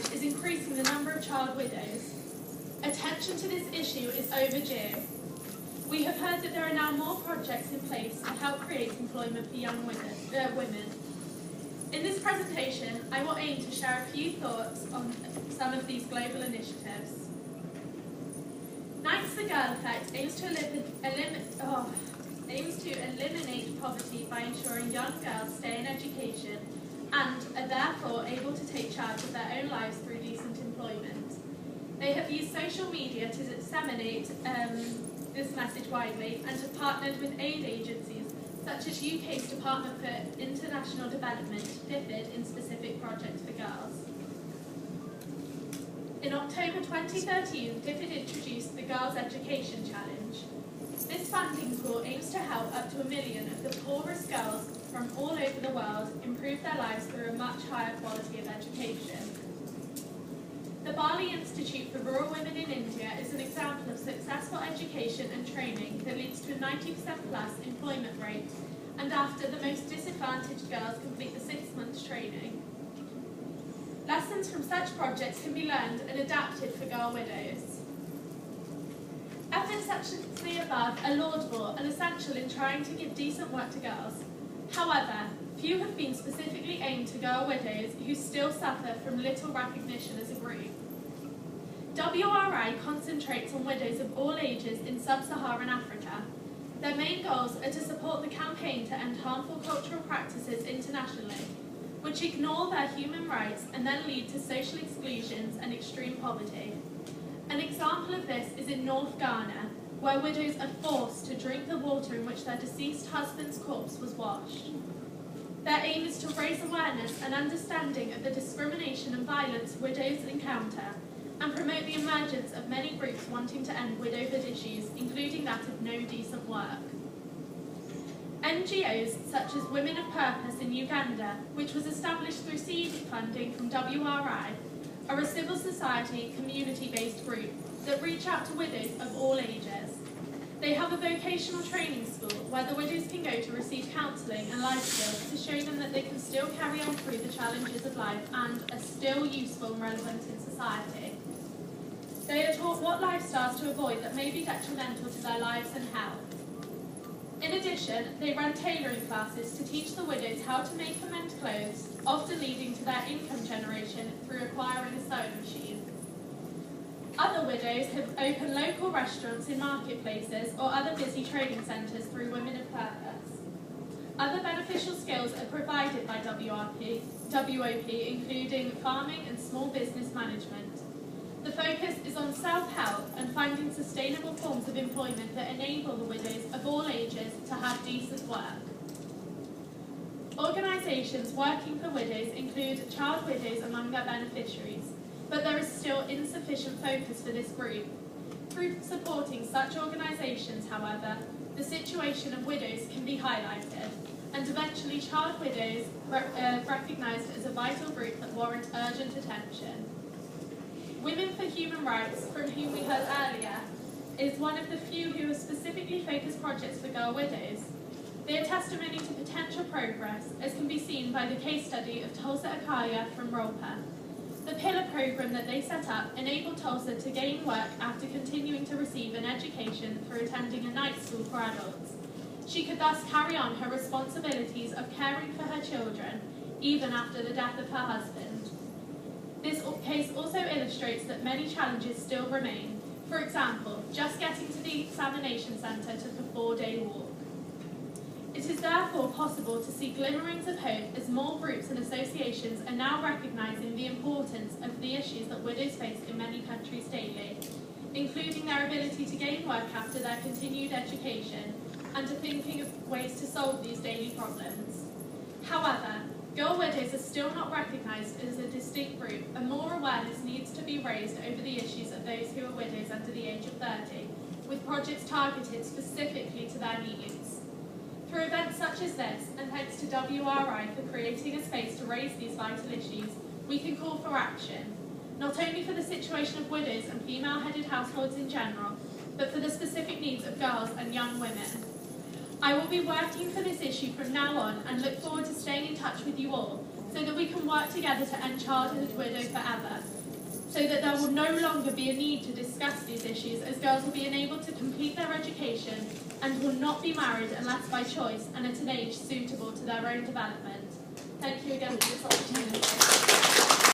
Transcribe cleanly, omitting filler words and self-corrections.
marriage is increasing the number of child widows. Attention to this issue is overdue. We have heard that there are now more projects in place to help create employment for young women. In this presentation, I will aim to share a few thoughts on some of these global initiatives. Knight's The Girl Effect aims to eliminate poverty by ensuring young girls stay in education and are therefore able to take charge of their own lives through decent employment. They have used social media to disseminate this message widely and have partnered with aid agencies such as UK's Department for International Development, DFID, in specific projects for girls. In October 2013, DFID introduced the Girls' Education Challenge. This funding pool aims to help up to 1 million of the poorest girls from all over the world improve their lives through a much higher quality of education. The Bali Institute for Rural Women in India is an example of successful education and training that leads to a 90% plus employment rate, and after the most disadvantaged girls complete the 6 months training. Lessons from such projects can be learned and adapted for girl widows. Efforts such as the above are laudable and essential in trying to give decent work to girls. However, few have been specifically aimed to girl widows who still suffer from little recognition as a group. WRI concentrates on widows of all ages in sub-Saharan Africa. Their main goals are to support the campaign to end harmful cultural practices internationally, which ignore their human rights and then lead to social exclusions and extreme poverty. An example of this is in North Ghana, where widows are forced to drink the water in which their deceased husband's corpse was washed. Their aim is to raise awareness and understanding of the discrimination and violence widows encounter, and promote the emergence of many groups wanting to end widowhood issues, including that of no decent work. NGOs such as Women of Purpose in Uganda, which was established through seed funding from WRI, are a civil society, community-based group that reach out to widows of all ages. They have a vocational training school where the widows can go to receive counselling and life skills to show them that they can still carry on through the challenges of life and are still useful and relevant in society. They are taught what lifestyles to avoid that may be detrimental to their lives and health. In addition, they run tailoring classes to teach the widows how to make and mend clothes, often leading to their income generation through acquiring a sewing machine. Other widows have opened local restaurants in marketplaces or other busy trading centres through Women of Purpose. Other beneficial skills are provided by WOP, including farming and small business management. The focus is on self-help and finding sustainable forms of employment that enable the widows of all ages to have decent work. Organisations working for widows include child widows among their beneficiaries, but there is still insufficient focus for this group. Through supporting such organisations, however, the situation of widows can be highlighted, and eventually child widows recognised as a vital group that warrant urgent attention. Women for Human Rights, from whom we heard earlier, is one of the few who have specifically focused projects for girl widows. They are testimony to potential progress, as can be seen by the case study of Tulsa Akaya from Rolpa. The pillar programme that they set up enabled Tulsa to gain work after continuing to receive an education through attending a night school for adults. She could thus carry on her responsibilities of caring for her children, even after the death of her husband. This case also illustrates that many challenges still remain. For example, just getting to the examination centre took a 4-day walk. It is therefore possible to see glimmerings of hope as more groups and associations are now recognising the importance of the issues that widows face in many countries daily, including their ability to gain work after their continued education, and to thinking of ways to solve these daily problems. However, girl widows are still not recognised as a distinct group, and more awareness needs to be raised over the issues of those who are widows under the age of 30, with projects targeted specifically to their needs. Through events such as this, and thanks to WRI for creating a space to raise these vital issues, we can call for action, not only for the situation of widows and female-headed households in general, but for the specific needs of girls and young women. I will be working for this issue from now on and look forward to staying in touch with you all, so that we can work together to end childhood widow forever, so that there will no longer be a need to discuss these issues, as girls will be enabled to complete their education and will not be married unless by choice and at an age suitable to their own development. Thank you again for this opportunity.